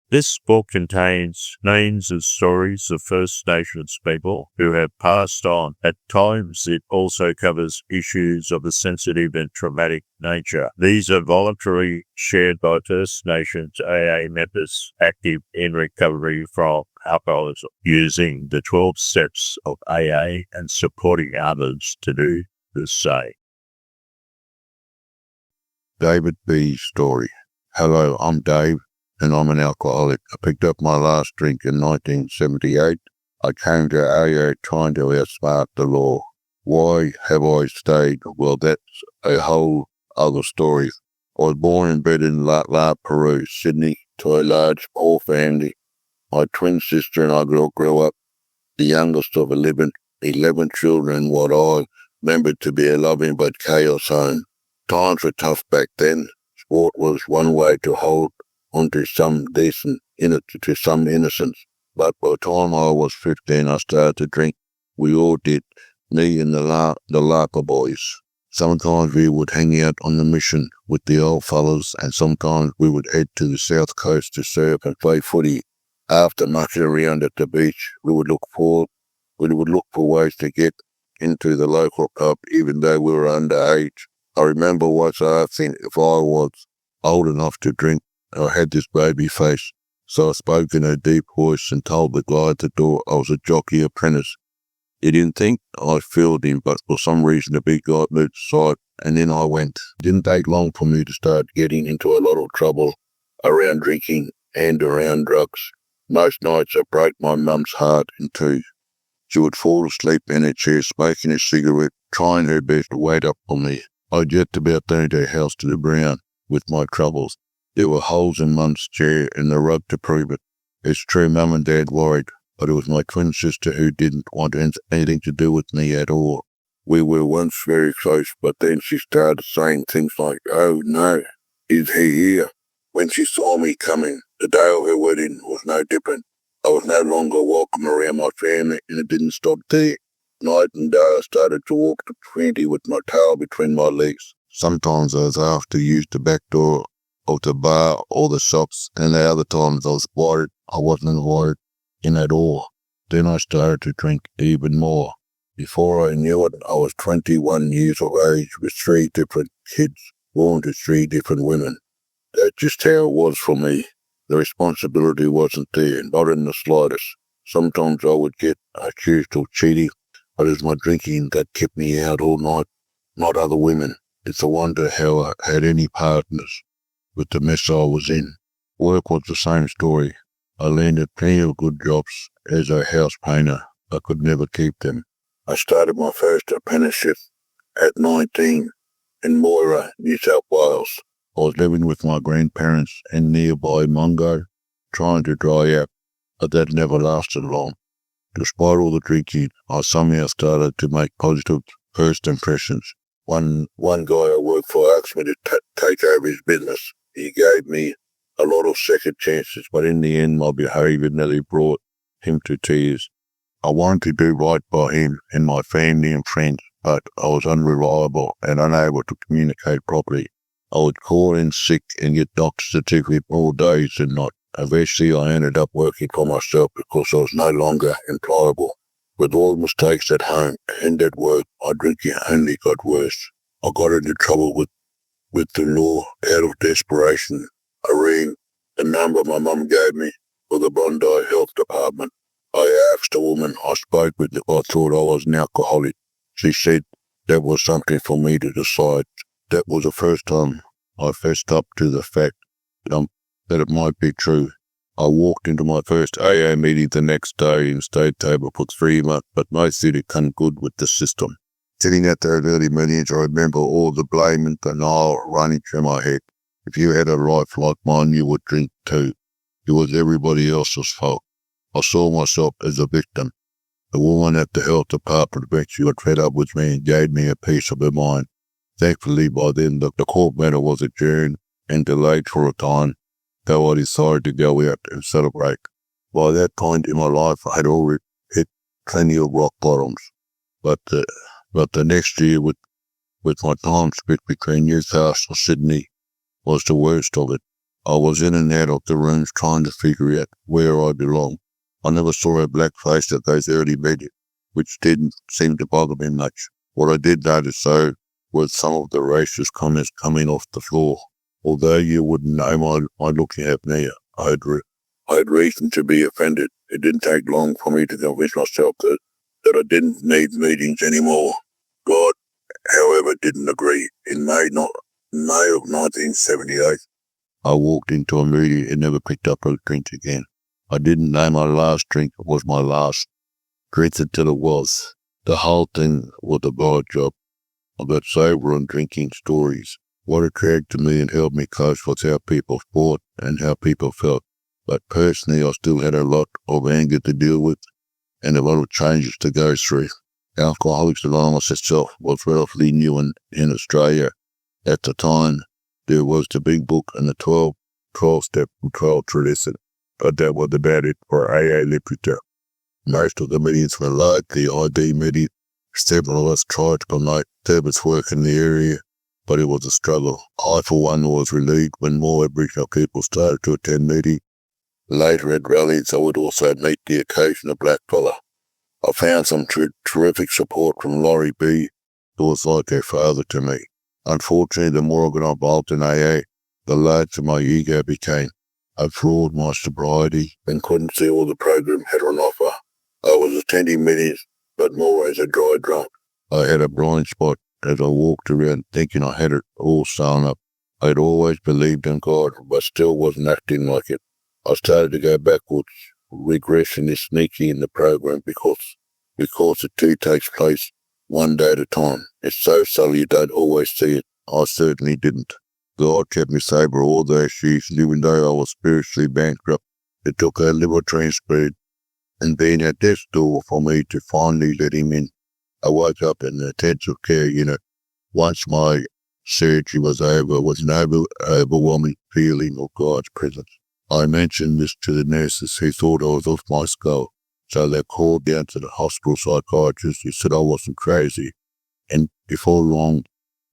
This book contains names and stories of First Nations people who have passed on. At times, it also covers issues of a sensitive and traumatic nature. These are voluntarily shared by First Nations AA members active in recovery from alcoholism, using the 12 steps of AA and supporting others to do the same. David B's story. Hello, I'm Dave, and I'm an alcoholic. I picked up my last drink in 1978. I came to AA trying to outsmart the law. Why have I stayed? Well, that's a whole other story. I was born and bred in La Peru, Sydney, to a large, poor family. My twin sister and I grew up the youngest of 11 children in what I remembered to be a loving but chaos home. Times were tough back then. Sport was one way to hold onto some innocence. But by the time I was 15, I started to drink. We all did, me and the Larper boys. Sometimes we would hang out on the mission with the old fellas, and sometimes we would head to the south coast to surf and play footy. After mucking around at the beach, we would look for ways to get into the local pub, even though we were underage. I remember once asking if I was old enough to drink. I had this baby face, so I spoke in a deep voice and told the guy at the door I was a jockey apprentice. He didn't think I filled him, but for some reason the big guy moved aside, and then I went. It didn't take long for me to start getting into a lot of trouble around drinking and around drugs. Most nights I broke my mum's heart in two. She would fall asleep in her chair smoking a cigarette, trying her best to wait up for me. I'd yet about turned her house to the ground with my troubles. There were holes in Mum's chair and the rug to prove it. It's true Mum and Dad worried, but it was my twin sister who didn't want anything to do with me at all. We were once very close, but then she started saying things like, "Oh no, is he here?" When she saw me coming, the day of her wedding was no different. I was no longer welcome around my family, and it didn't stop there. Night and day I started to walk to 20 with my tail between my legs. Sometimes I was asked to use the back door of the bar or the shops, and the other times I was worried I wasn't invited in at all. Then I started to drink even more. Before I knew it, I was 21 years of age with 3 different kids, born to 3 different women. That's just how it was for me. The responsibility wasn't there, not in the slightest. Sometimes I would get accused of cheating, but it was my drinking that kept me out all night, not other women. It's a wonder how I had any partners with the mess I was in. Work was the same story. I landed plenty of good jobs as a house painter. I could never keep them. I started my first apprenticeship at 19 in Moira, New South Wales. I was living with my grandparents in nearby Mungo, trying to dry out, but that never lasted long. Despite all the drinking, I somehow started to make positive first impressions. One guy I worked for asked me to take over his business. He gave me a lot of second chances, but in the end my behaviour nearly brought him to tears. I wanted to do right by him and my family and friends, but I was unreliable and unable to communicate properly. I would call in sick and get doctor's certificate more days than not. Eventually I ended up working for myself because I was no longer employable. With all the mistakes at home and at work, my drinking only got worse. I got into trouble with the law out of desperation. I rang the number my mum gave me for the Bondi Health Department. I asked a woman I spoke with if I thought I was an alcoholic. She said that was something for me to decide. That was the first time I fessed up to the fact that it might be true. I walked into my first AA meeting the next day and stayed sober for 3 months, but mostly to come good with the system. Sitting at those early meetings, I remember all the blame and denial running through my head. If you had a life like mine, you would drink too. It was everybody else's fault. I saw myself as a victim. The woman at the health department eventually got fed up with me and gave me a piece of her mind. Thankfully, by then, the court matter was adjourned and delayed for a time, though I decided to go out and celebrate. By that point in my life, I had already hit plenty of rock bottoms. But the next year, with my time split between Newcastle and Sydney, was the worst of it. I was in and out of the rooms trying to figure out where I belong. I never saw a black face at those early meetings, which didn't seem to bother me much. What I did notice, though, was some of the racist comments coming off the floor. Although you wouldn't know my looking at me, I had reason to be offended. It didn't take long for me to convince myself that I didn't need meetings anymore. God, however, didn't agree. In May of 1978, I walked into a meeting and never picked up a drink again. I didn't know my last drink was my last drink until it was. The whole thing was a bad job. About sober and drinking stories. What attracted me and held me close was how people thought and how people felt. But personally, I still had a lot of anger to deal with and a lot of changes to go through. Alcoholics Anonymous itself was relatively new in Australia. At the time, there was the Big Book and the 12-step and 12 tradition, but that was about it for AA literature. Most of the meetings were like the ID meeting. Several of us tried to promote service work in the area, but it was a struggle. I, for one, was relieved when more Aboriginal people started to attend meetings. Later at rallies, I would also meet the occasional black fella. I found some terrific support from Laurie B., who was like a father to me. Unfortunately, the more I got involved in AA, the larger my ego became. I flawed my sobriety and couldn't see all the program had on offer. I was attending meetings, but more as a dry drunk. I had a blind spot as I walked around thinking I had it all sewn up. I had always believed in God, but still wasn't acting like it. I started to go backwards, regression is sneaky in the program because it too takes place one day at a time. It's so subtle you don't always see it. I certainly didn't. God kept me sober all those years, and even though I was spiritually bankrupt, it took a liver transplant and being at death's door for me to finally let him in. I woke up in the intensive care unit. Once my surgery was over, with an overwhelming feeling of God's presence. I mentioned this to the nurses who thought I was off my skull, so they called down to the hospital psychiatrist who said I wasn't crazy. And before long,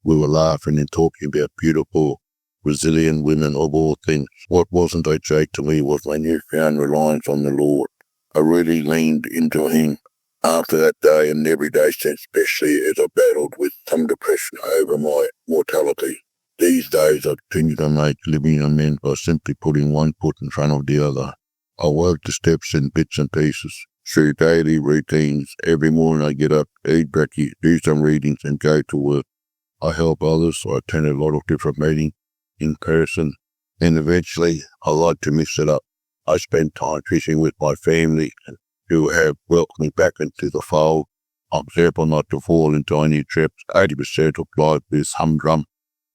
we were laughing and talking about beautiful, resilient women of all things. What wasn't a joke to me was my newfound reliance on the Lord. I really leaned into him after that day and every day since, especially as I battled with some depression over my mortality. These days I continue to make living amends by simply putting one foot in front of the other. I work the steps in bits and pieces through daily routines. Every morning I get up, eat breakfast, do some readings and go to work. I help others. I attend a lot of different meetings in person, and eventually I like to mix it up. I spend time fishing with my family who have welcomed me back into the fold. I'm careful not to fall into any traps. 80% of life is humdrum,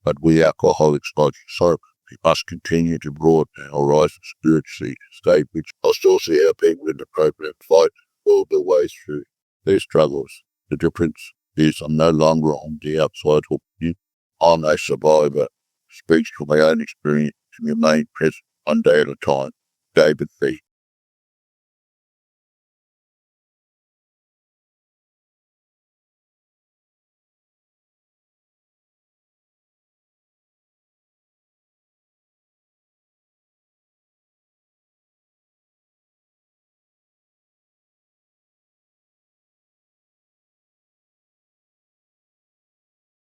but we alcoholics like yourself, we must continue to broaden our horizons spiritually, stay rich. I still see how people in the program fight all their way through their struggles. The difference is I'm no longer on the outside of you. I'm a survivor. Speaks from my own experience to remain present one day at a time. David B.